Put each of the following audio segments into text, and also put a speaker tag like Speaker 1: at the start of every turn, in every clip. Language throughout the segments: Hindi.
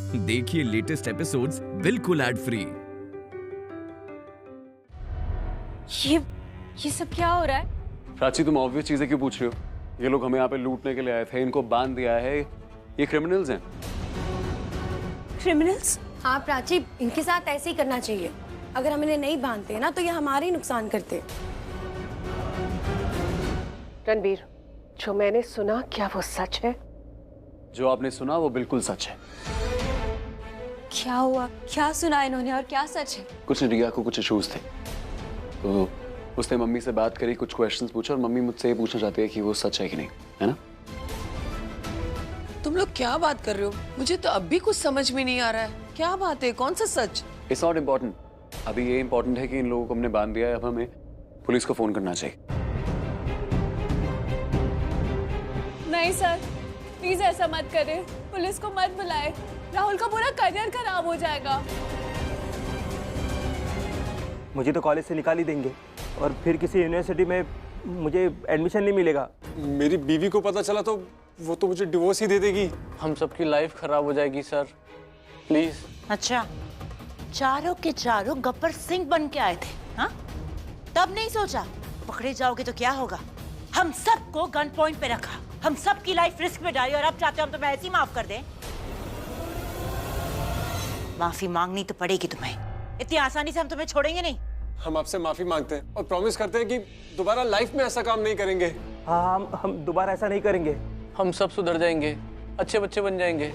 Speaker 1: देखिए लेटेस्ट एपिसोड्स बिल्कुल एड फ्री।
Speaker 2: ये सब क्या हो रहा है?
Speaker 3: प्राची, तुम ऑब्वियस चीजें क्यों पूछ रही हो? ये लोग हमें यहाँ पे लूटने के लिए आए थे, इनको बांध दिया है, ये क्रिमिनल्स हैं।
Speaker 2: क्रिमिनल्स?
Speaker 4: हाँ प्राची, इनके साथ ऐसे ही करना चाहिए। अगर हम इन्हें नहीं बांधते ना तो ये हमारे ही नुकसान करते।
Speaker 5: रणबीर, जो मैंने सुना क्या वो सच है?
Speaker 3: जो आपने सुना वो बिल्कुल सच है।
Speaker 2: क्या हुआ? क्या सुना इन्होंने और क्या सच है?
Speaker 3: कुछ नहीं, रिया को कुछ इश्यूज थे तो उसने मम्मी से बात करी, कुछ क्वेश्चंस पूछे और मम्मी मुझसे ये पूछना चाहती है कि वो सच है कि नहीं, है ना?
Speaker 6: तुम लोग क्या बात कर रहे हो? मुझे तो अब भी कुछ समझ में नहीं आ रहा है। क्या बात है? कौन सा सच?
Speaker 3: It's not important. अभी ये इम्पोर्टेंट है कि इन लोगों को हमने बांध दिया है, अब हमें पुलिस को फोन करना चाहिए।
Speaker 2: नहीं सर, प्लीज ऐसा मत करें, पुलिस को मत बुलाए। राहुल का पूरा करियर खराब हो जाएगा।
Speaker 7: मुझे तो कॉलेज से निकाल ही देंगे और फिर किसी यूनिवर्सिटी में मुझे एडमिशन नहीं मिलेगा।
Speaker 8: मेरी बीवी को पता चला तो वो तो मुझे डिवोर्स ही दे देगी।
Speaker 9: हम सबकी लाइफ खराब हो जाएगी सर, प्लीज।
Speaker 10: अच्छा, चारों के चारों गब्बर सिंह बन के आए थे, हाँ? तब नहीं सोचा पकड़े जाओगे तो क्या होगा? हम सबको गन पॉइंट पे रखा, हम सबकी लाइफ रिस्क में डाली और अब चाहते हो हम तुम्हें ऐसे ही माफ कर दें? माफी मांगनी तो पड़ेगी तुम्हें, इतनी आसानी से हम तुम्हें छोड़ेंगे नहीं।
Speaker 8: हम आपसे माफी मांगते हैं और प्रॉमिस करते हैं कि दोबारा लाइफ में ऐसा काम नहीं करेंगे।
Speaker 7: हाँ, हम दोबारा ऐसा नहीं करेंगे।
Speaker 9: हम सब सुधर जाएंगे, अच्छे बच्चे बन जाएंगे,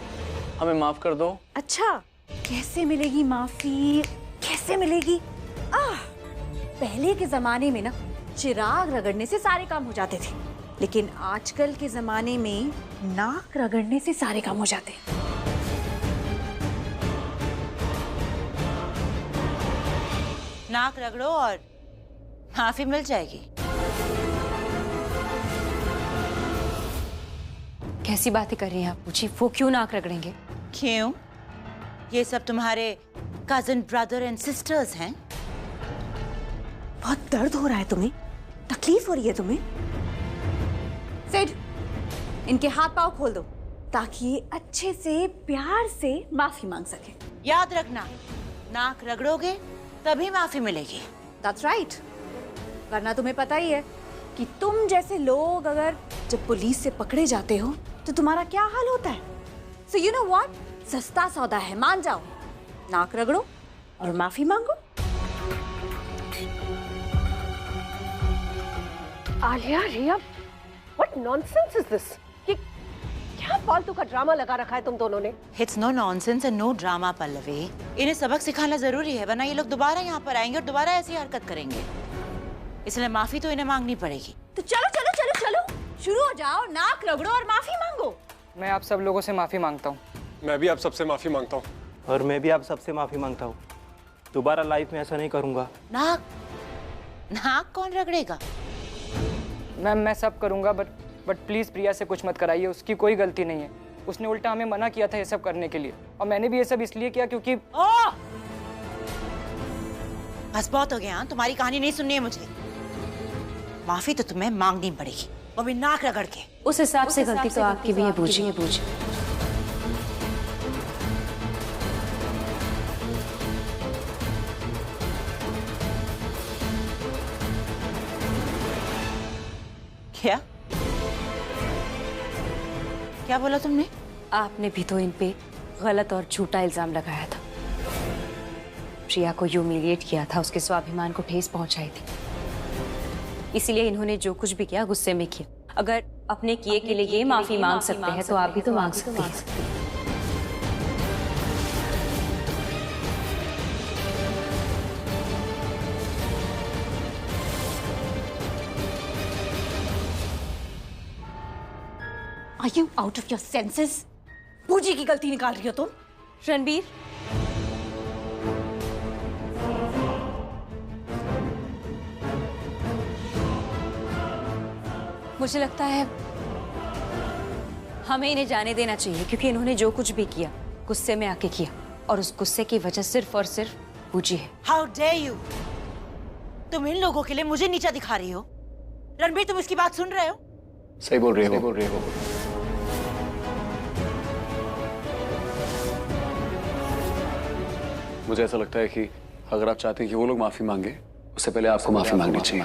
Speaker 9: हमें माफ कर दो।
Speaker 2: अच्छा, कैसे मिलेगी माफी? कैसे मिलेगी? पहले के जमाने में ना चिराग रगड़ने से सारे काम हो जाते थे, लेकिन आजकल के जमाने में नाक रगड़ने से सारे काम हो जाते हैं।
Speaker 10: नाक रगड़ो और माफी मिल जाएगी।
Speaker 2: कैसी बातें कर रही हैं आप पूछी? वो क्यों नाक रगड़ेंगे?
Speaker 10: क्यों? ये सब तुम्हारे कजन ब्रदर एंड सिस्टर्स हैं।
Speaker 2: बहुत दर्द हो रहा है तुम्हें? तकलीफ हो रही है तुम्हें? सिड, इनके हाथ पांव खोल दो ताकि ये अच्छे से प्यार से माफी मांग सके।
Speaker 10: याद रखना, नाक रगड़ोगे तभी माफी मिलेगी।
Speaker 2: That's right. वरना तुम्हें पता ही है कि तुम जैसे लोग अगर जब पुलिस से पकड़े जाते हो तो तुम्हारा क्या हाल होता है। So you know what? सस्ता सौदा है, मान जाओ। नाक रगड़ो और माफी मांगो।
Speaker 5: आलिया, रिया, what nonsense is this? ये क्या फालतू का ड्रामा लगा रखा है तुम दोनों ने?
Speaker 10: It's no nonsense and no drama, Pallavi. इन्हें सबक सिखाना जरूरी है, वरना ये लोग दोबारा यहाँ पर आएंगे और दोबारा ऐसी हरकत करेंगे। इसलिए माफी तो इन्हें मांगनी पड़ेगी।
Speaker 2: तो चलो चलो चलो चलो, शुरू हो जाओ, नाक रगड़ो और माफी मांगो।
Speaker 7: मैं आप सब लोगों से माफी मांगता हूँ।
Speaker 8: मैं भी आप सबसे माफी मांगता हूँ।
Speaker 7: और मैं भी आप सबसे माफी मांगता हूँ। दोबारा लाइफ में ऐसा नहीं करूँगा।
Speaker 10: नाक कौन रगड़ेगा?
Speaker 7: मैम, मैं सब करूँगा, बट प्लीज प्रिया से कुछ मत कराइए, उसकी कोई गलती नहीं है। उसने उल्टा हमें मना किया था ये सब करने के लिए, और मैंने भी ये सब इसलिए किया क्योंकि
Speaker 10: बस बहुत हो गया, तुम्हारी कहानी नहीं सुननी है मुझे। माफी तो तुम्हें मांगनी पड़ेगी, वो भी नाक रगड़ के।
Speaker 2: उस हिसाब से गलती तो आपकी भी है, बूझी।
Speaker 10: क्या बोला तुमने?
Speaker 2: आपने भी तो इन पे गलत और झूठा इल्जाम लगाया था। प्रिया को ह्यूमिलिएट किया था, उसके स्वाभिमान को ठेस पहुंचाई थी। इसीलिए इन्होंने जो कुछ भी किया गुस्से में किया। अगर अपने किए के लिए ये माफी मांग सकते हैं तो आप भी तो मांग सकते हैं। Are you out of your senses? पूजी की गलती निकाल रही हो तुम? रणबीर, मुझे लगता है हमें इन्हें जाने देना चाहिए, क्योंकि इन्होंने जो कुछ भी किया गुस्से में आके किया, और उस गुस्से की वजह सिर्फ और सिर्फ पूजी है।
Speaker 10: How dare you? तुम इन लोगों के लिए मुझे नीचा दिखा रही हो। रणबीर, तुम इसकी बात सुन रहे हो?
Speaker 3: सही बोल रही हो। मुझे ऐसा लगता है कि अगर आप चाहते हैं कि वो लोग माफी मांगे, उससे पहले आपको माफी मांगनी चाहिए।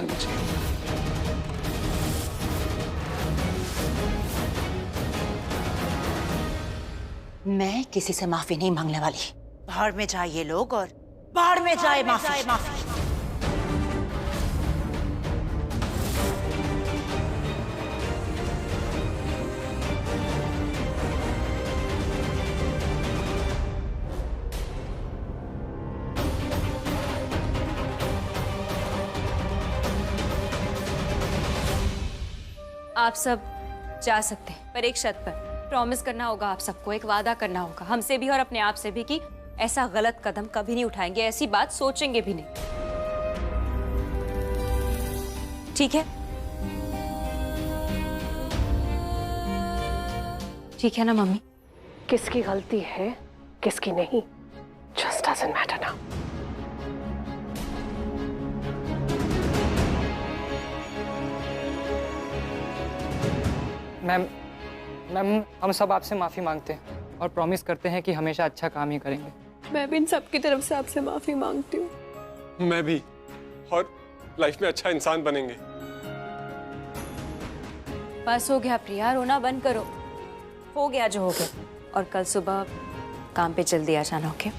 Speaker 10: मैं किसी से माफी नहीं मांगने वाली। बाहर में जाए ये लोग और बाहर में जाए माफी।
Speaker 2: आप सब जा सकते हैं, पर एक शर्त पर। प्रॉमिस करना होगा आप सबको, एक वादा करना होगा हमसे भी और अपने आप से भी कि ऐसा गलत कदम कभी नहीं उठाएंगे, ऐसी बात सोचेंगे भी नहीं। ठीक है? ठीक है ना मम्मी?
Speaker 5: किसकी गलती है किसकी नहीं, just doesn't matter now.
Speaker 7: Ma'am हम सब आपसे माफ़ी मांगते हैं और प्रॉमिस करते हैं कि हमेशा अच्छा काम ही करेंगे।
Speaker 6: मैं भी इन सब की तरफ से आपसे माफी मांगती हूँ।
Speaker 8: मैं भी, और लाइफ में अच्छा इंसान बनेंगे।
Speaker 2: बस हो गया प्रिया, रोना बंद करो। हो गया जो हो गया, और कल सुबह काम पे जल्दी आ जाना। ओके?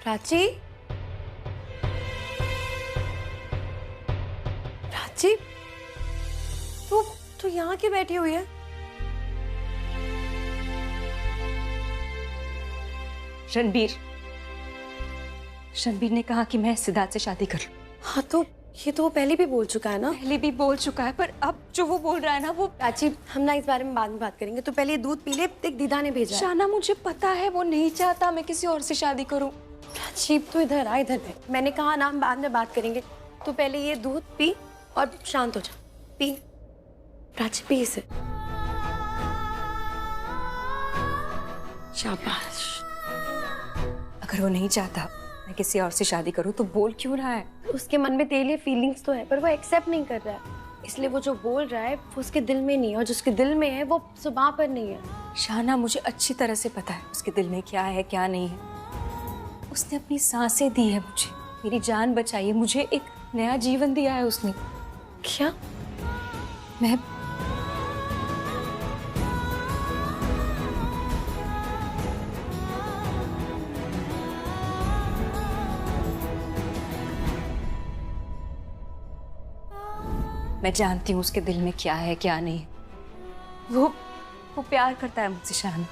Speaker 4: प्राची, प्राची, तू यहाँ क्यों बैठी हुई है?
Speaker 2: रणबीर ने कहा कि मैं सिद्धार्थ से शादी कर लूं।
Speaker 4: हाँ तो ये तो वो पहले भी बोल चुका है ना।
Speaker 2: पहले भी बोल चुका है, पर अब जो वो बोल रहा है ना वो।
Speaker 4: प्राची, हम ना इस बारे में बाद में बात करेंगे, तो पहले ये दूध पी ले। देख दीदा ने भेजा है।
Speaker 2: शाना, मुझे पता है वो नहीं चाहता मैं किसी और से शादी करूं।
Speaker 4: प्राची तो इधर आ, इधर देख। मैंने कहा ना हम बाद में बात करेंगे, तो पहले ये दूध पी और शांत हो जा। पी प्राची, पी इसे। शाबाश।
Speaker 2: अगर वो नहीं चाहता मैं किसी और से शादी करूं तो बोल क्यों रहा है?
Speaker 4: उसके मन में तेरे लिए फीलिंग्स तो है, पर वो एक्सेप्ट नहीं कर रहा है। इसलिए वो जो बोल रहा है वो उसके दिल में नहीं है, और जो उसके दिल में है वो जुबान पर नहीं है।
Speaker 2: शाना, मुझे अच्छी तरह से पता है उसके दिल में क्या है क्या नहीं है। उसने अपनी सांसें दी है मुझे, मेरी जान बचाई है, मुझे एक नया जीवन दिया है उसने।
Speaker 4: क्या?
Speaker 2: मैं जानती हूँ उसके दिल में क्या है क्या नहीं है। वो प्यार करता है मुझसे शाना।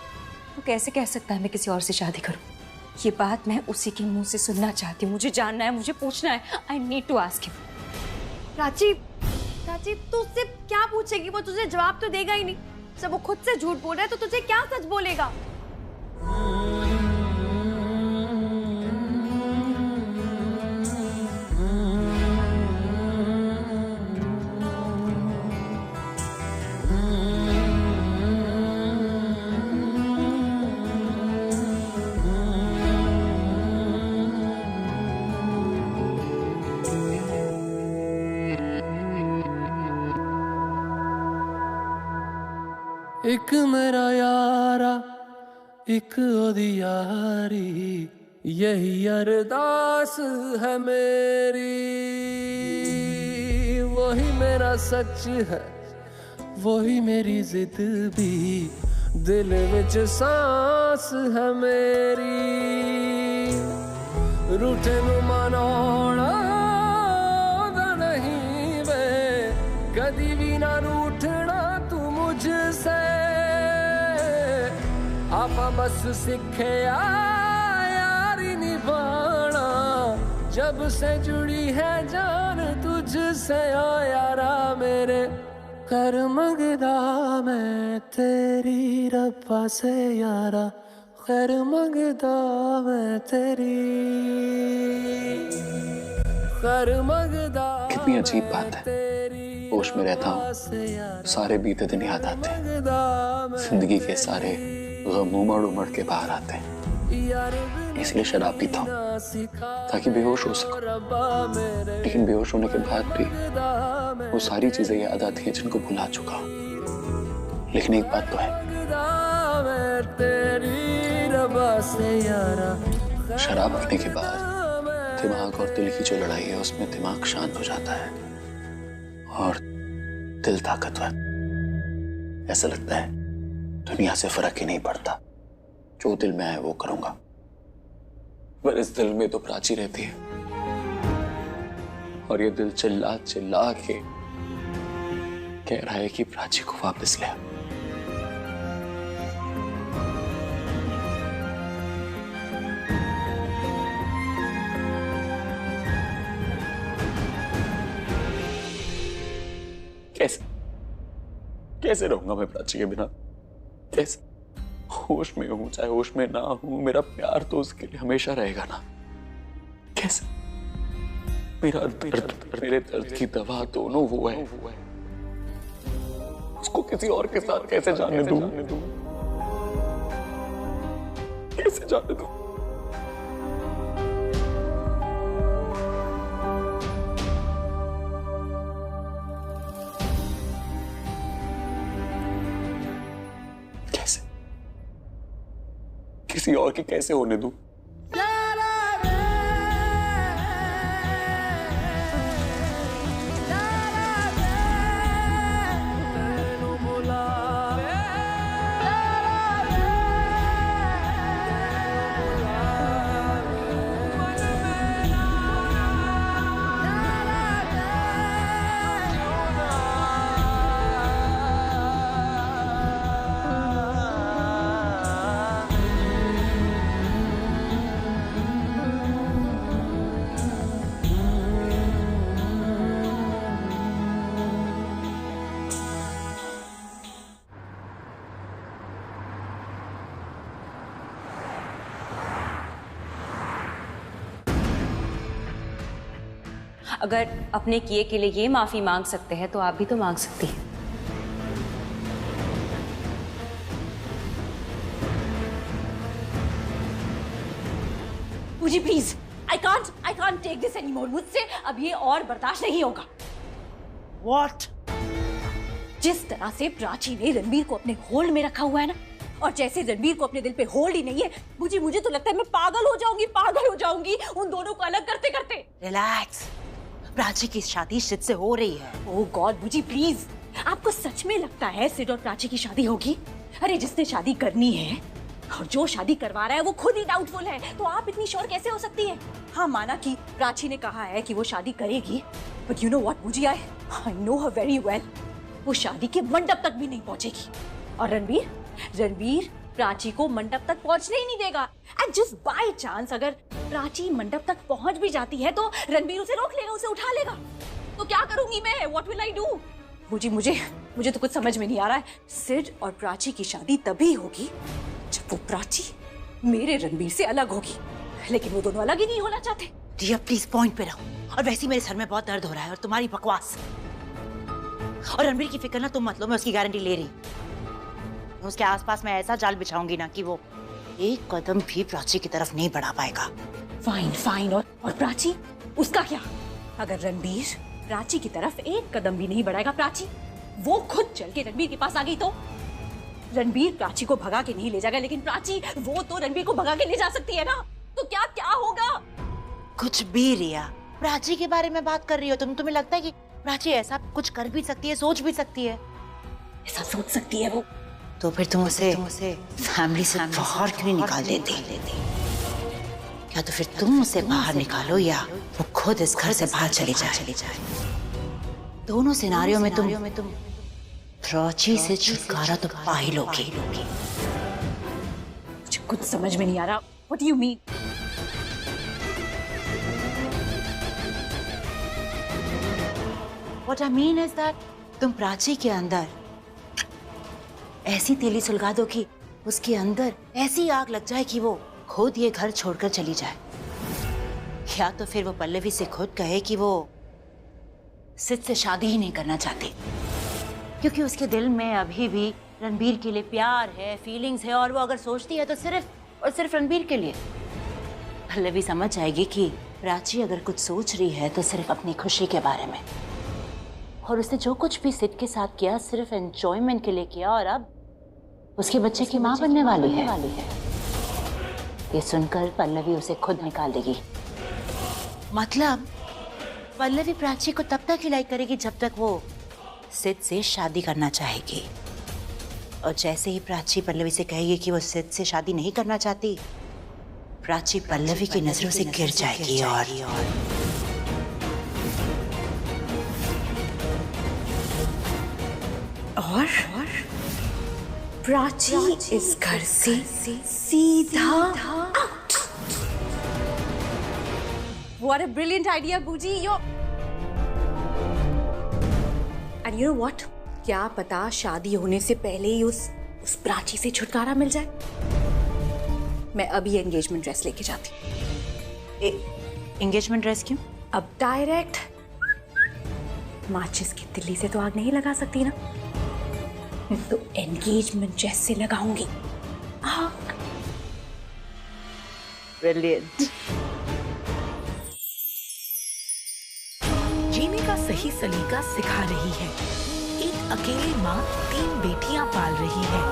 Speaker 2: वो कैसे कह सकता है मैं किसी और से शादी करूं? ये बात मैं उसी के मुंह से सुनना चाहती हूँ। मुझे जानना है, मुझे पूछना है। I need to ask him.
Speaker 4: Prachi, तू उससे क्या पूछेगी? वो तुझे जवाब तो देगा ही नहीं। जब वो खुद से झूठ बोल रहा है तो तुझे क्या सच बोलेगा?
Speaker 11: एक मेरा यारा एक ओदी यारी, यही अरदास है मेरी। वही मेरा सच है, वही मेरी जिद भी, दिल विच सांस है मेरी। रूठे नू मनाउणा नहीं वे, कदी भी ना रूठना तू मुझसे। आपा बस सीखे यारी निभाना, जब से जुड़ी है जान तुझसे। ओ यारा मेरे कर मंगदा मैं तेरी रब्बा से यारा, खैर मंगदा मैं तेरी, खैर मंगदा।
Speaker 3: कितनी अजीब बात है, होश में रहता हूँ सारे बीते दिन याद आते हैं, जिंदगी के सारे गम उमड़ के बाहर आते हैं, इसलिए शराब पीता हूँ ताकि बेहोश हो सकूं। लेकिन बेहोश होने के बाद भी वो सारी चीजें याद आती हैं जिनको भुला चुका हूँ। लेकिन एक बात तो है, शराब पीने के बाद दिमाग और दिल की जो लड़ाई है उसमें दिमाग शांत हो जाता है और दिल ताकतवर। ऐसा लगता है दुनिया से फर्क ही नहीं पड़ता, जो दिल में आए वो करूंगा। पर इस दिल में तो प्राची रहती है और ये दिल चिल्ला चिल्ला के कह रहा है कि प्राची को वापस ले। कैसे रहूंगा मैं प्राची के बिना? कैसे? होश में हूं चाहे होश में ना हूं, मेरा प्यार तो उसके लिए हमेशा रहेगा ना। कैसे? मेरा दर्द, मेरे दर्द की दवा दोनों वो है। उसको किसी और के साथ कैसे जाने दूं? कैसे जाने दूं? किसी और के कैसे होने दूं?
Speaker 2: अगर अपने किए के लिए ये माफी मांग सकते हैं तो आप भी तो मांग सकती हैं।
Speaker 10: मुझे please, I can't take this anymore. मुझसे अब ये और बर्दाश्त नहीं होगा। What? जिस तरह से प्राची ने रणबीर को अपने होल्ड में रखा हुआ है ना, और जैसे रणबीर को अपने दिल पे होल्ड ही नहीं है, मुझे तो लगता है मैं पागल हो जाऊंगी उन दोनों को अलग करते करते। रिलैक्स, प्राची की शादी सिड से हो रही है। ओह गॉड मुझे प्लीज, आपको सच में लगता है सिड और प्राची की शादी होगी? अरे जिसने शादी करनी है और जो शादी करवा रहा है वो खुद ही डाउटफुल है, तो आप इतनी श्योर कैसे हो सकती है? हाँ माना कि प्राची ने कहा है कि वो शादी करेगी, बट यू नो व्हाट मुझे, I know her very well, वो शादी के मंडप तक भी नहीं पहुंचेगी। और रणबीर प्राची को मंडप तक पहुंचने ही नहीं देगा। एंड जस्ट बाय चांस अगर प्राची मंडप तक पहुंच भी जाती है तो रणबीर उसे रोक लेगा, उसे उठा लेगा। तो क्या करूंगी मैं? What will I do? मुझे तो कुछ समझ में नहीं आ रहा है। सिड और प्राची की शादी तभी होगी जब वो प्राची मेरे रणबीर से अलग होगी, लेकिन वो दोनों अलग ही नहीं होना चाहते। रिया प्लीज पॉइंट पे रहो। और वैसे मेरे सर में बहुत दर्द हो रहा है और तुम्हारी बकवास और रणबीर की फिक्र ना तुम मत लो, मैं उसकी गारंटी ले रही। उसके आसपास मैं ऐसा जाल बिछाऊंगी ना कि वो एक कदम भी प्राची की तरफ नहीं बढ़ा पाएगा। फाइन और प्राची, उसका क्या? अगर रणबीर प्राची की तरफ एक कदम भी नहीं बढ़ाएगा, प्राची वो खुद चल के रणबीर के पास आ गई तो रणबीर प्राची को भगा के नहीं ले जाएगा, लेकिन प्राची वो तो रणबीर को भगा के ले जा सकती है ना। तो क्या होगा? कुछ भी रिया, प्राची के बारे में बात कर रही हो तुम। तुम्हें लगता है कि प्राची ऐसा कुछ कर भी सकती है, सोच भी सकती है? ऐसा सोच सकती है वो, तो फिर तुम उसे फैमिली से बाहर क्यों नहीं निकाल देती? या तो फिर तुम उसे बाहर निकालो या वो खुद इस घर से बाहर चली जाए। दोनों सिनारियों में तुम प्राची से छुटकारा तो पा ही लोगे। मुझे कुछ समझ में नहीं आ रहा। What do you mean? What I mean is that तुम प्राची के अंदर ऐसी तीली सुलगा दो कि उसके अंदर ऐसी आग लग जाए कि वो खुद ये घर छोड़कर चली जाए। या तो फिर वो पल्लवी से खुद कहे कि वो सिड से शादी ही नहीं करना चाहती, क्योंकि उसके दिल में अभी भी रणबीर के लिए प्यार है, फीलिंग्स है, और वो अगर सोचती है तो सिर्फ और सिर्फ रणबीर के लिए। पल्लवी समझ जाएगी कि प्राची अगर कुछ सोच रही है तो सिर्फ अपनी खुशी के बारे में, और उसने जो कुछ भी सिड के साथ किया सिर्फ एंजॉयमेंट के लिए किया, और अब उसके बच्चे की माँ बनने वाली है। ये सुनकर पल्लवी उसे खुद निकाल देगी। मतलब पल्लवी प्राची को तब तक ही लाइक करेगी जब तक वो सिड से शादी करना चाहेगी, और जैसे ही प्राची पल्लवी से कहेगी कि वो सिड से शादी नहीं करना चाहती, प्राची पल्लवी की नजरों से गिर जाएगी
Speaker 4: और प्राची इस घर से सीधा out. What a brilliant idea, बूजी। And you know what? क्या पता शादी होने से पहले ही उस प्राची से छुटकारा मिल जाए। मैं अभी एंगेजमेंट ड्रेस लेके जाती।
Speaker 10: एंगेजमेंट ड्रेस क्यों?
Speaker 4: अब डायरेक्ट माचिस की तिल्ली से तो आग नहीं लगा सकती ना, तो एंगेजमेंट ड्रेस से लगाऊंगी आग।
Speaker 10: ब्रिलियंट।
Speaker 12: जीने का सही सलीका सिखा रही है। एक अकेली माँ 3 बेटियां पाल रही है।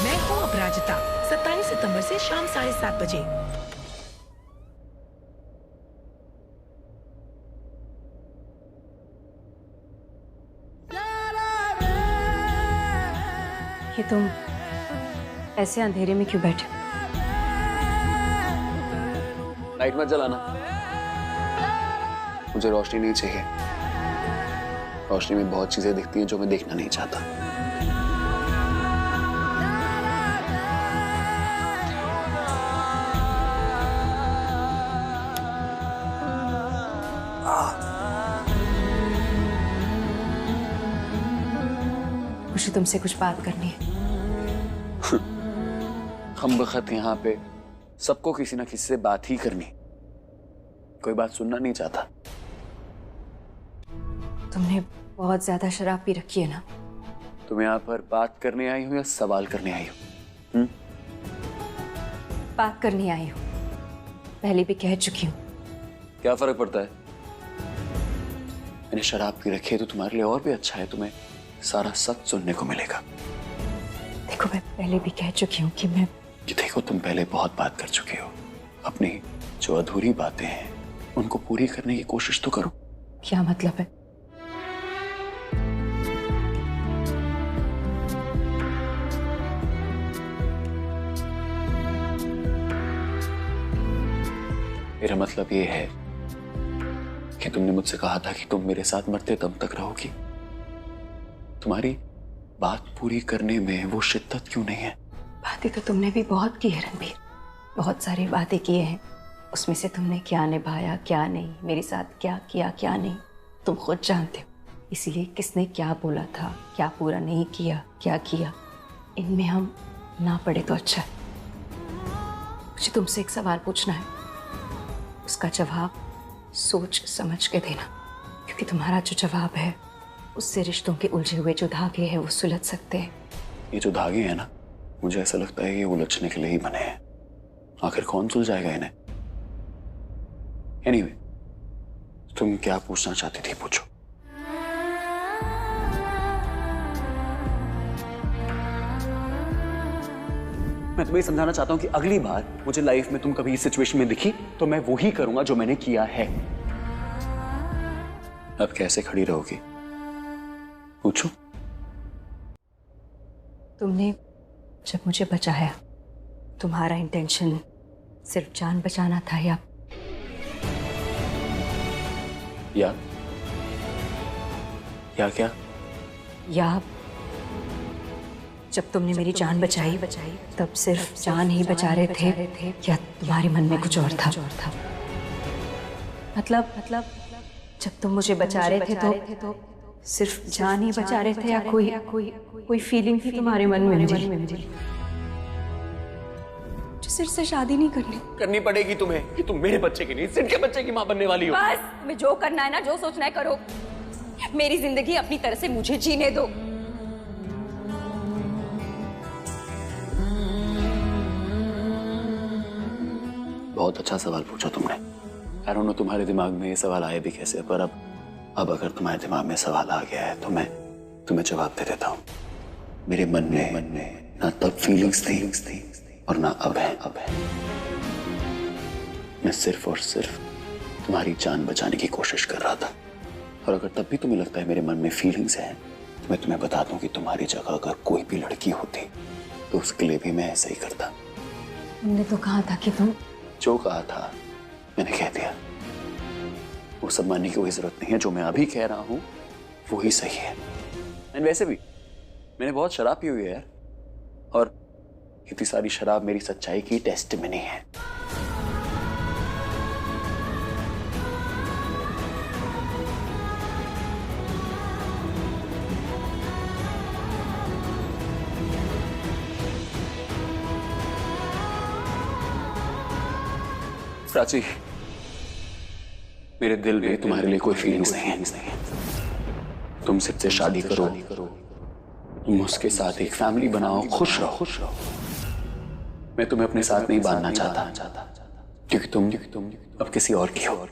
Speaker 12: मैं हूँ अपराजिता। 27 सितंबर से शाम 7:30 बजे।
Speaker 2: ये तुम ऐसे अंधेरे में क्यों बैठे?
Speaker 3: लाइट मत जलाना, मुझे रोशनी नहीं चाहिए। रोशनी में बहुत चीजें दिखती हैं जो मैं देखना नहीं चाहता।
Speaker 2: मुझे तुमसे कुछ बात करनी है।
Speaker 3: हम बखत यहाँ पे सबको किसी ना किसी से बात ही करनी, कोई बात सुनना नहीं चाहता।
Speaker 2: तुमने बहुत ज्यादा शराब पी रखी है ना?
Speaker 3: तुम यहाँ पर बात करने आई हो या सवाल करने आई हो?
Speaker 2: बात करने आई हूँ, पहले भी कह चुकी हूँ।
Speaker 3: क्या फर्क पड़ता है? मैंने शराब पी रखी है तो तुम्हारे लिए और भी अच्छा है, तुम्हें सारा सच सुनने को मिलेगा।
Speaker 2: देखो मैं पहले भी कह चुकी हूँ कि मैं
Speaker 3: देखो तुम पहले बहुत बात कर चुके हो। अपनी जो अधूरी बातें हैं उनको पूरी करने की कोशिश तो करो।
Speaker 2: क्या मतलब है?
Speaker 3: मेरा मतलब ये है कि तुमने मुझसे कहा था कि तुम मेरे साथ मरते दम तक रहोगी। तुम्हारी बात पूरी करने में वो शिद्दत क्यों नहीं है?
Speaker 2: बातें तो तुमने भी बहुत की है रणबीर, बहुत सारी बातें किए हैं। उसमें से तुमने क्या निभाया क्या नहीं, मेरे साथ क्या किया क्या नहीं, तुम खुद जानते हो। इसीलिए किसने क्या बोला था, क्या पूरा नहीं किया, क्या किया, इनमें हम ना पड़े तो अच्छा है। मुझे तुमसे एक सवाल पूछना है, उसका जवाब सोच समझ के देना, क्योंकि तुम्हारा जो जवाब है उससे रिश्तों के उलझे हुए जो धागे हैं वो सुलझ सकते हैं।
Speaker 3: ये जो धागे हैं ना, मुझे ऐसा लगता है ये उलझने के लिए ही बने हैं। आखिर कौन सुलझाएगा इन्हें? एनीवे, तुम क्या पूछना चाहती थी पूछो। मैं तुम्हें समझाना चाहता हूं कि अगली बार मुझे लाइफ में तुम कभी इस सिचुएशन में दिखी तो मैं वो ही करूंगा जो मैंने किया है। अब कैसे खड़ी रहोगी पूछो।
Speaker 2: तुमने जब मुझे बचाया, तुम्हारा इंटेंशन सिर्फ जान बचाना था या
Speaker 3: क्या?
Speaker 2: या जब तुमने मेरी जान बचाई तब सिर्फ जान ही बचा रहे थे या तुम्हारे मन में कुछ और था? मतलब जब तुम मुझे बचा रहे थे तो सिर्फ जान ही बचा रहे थे या कोई फीलिंग थी तुम्हारे मन में? सिर से शादी नहीं करनी
Speaker 3: पड़ेगी तुम्हें कि तुम मेरे बच्चे की नहीं सिड के बच्चे की मां बनने वाली हो।
Speaker 2: बस तुम्हें जो करना है ना, जो सोचना है करो। मेरी जिंदगी अपनी तरह से मुझे जीने दो।
Speaker 3: बहुत अच्छा सवाल पूछा तुमने। आई डोंट नो तुम्हारे दिमाग में ये सवाल आए भी कैसे, पर अब अगर तुम्हारे दिमाग में सवाल आ गया है तो मैं तुम्हें जवाब दे देता हूँ। मेरे मन में ना तब फीलिंग्स थी और ना अब है। मैं सिर्फ और सिर्फ तुम्हारी जान बचाने की कोशिश कर रहा था, और अगर तब भी तुम्हें लगता है मेरे मन में फीलिंग्स हैं तो मैं तुम्हें बता दूं कि तुम्हारी जगह अगर कोई भी लड़की होती तो उसके लिए भी मैं ऐसा ही करता।
Speaker 2: तुमने तो कहा था कि तुम
Speaker 3: जो कहा था मैंने कह दिया। वो सब मानने की कोई जरूरत नहीं है, जो मैं अभी कह रहा हूं वो ही सही है। एंड वैसे भी मैंने बहुत शराब पी हुई है यार, और इतनी सारी शराब मेरी सच्चाई की टेस्टिमनी है। प्राची, मेरे दिल में तुम्हारे लिए कोई फीलिंग्स नहीं है। तुम सिर्फ शादी करो, तुम उसके साथ एक फैमिली बनाओ, खुश रहो। मैं तुम्हें अपने साथ नहीं बांधना चाहता क्योंकि तुम अब किसी और की हो।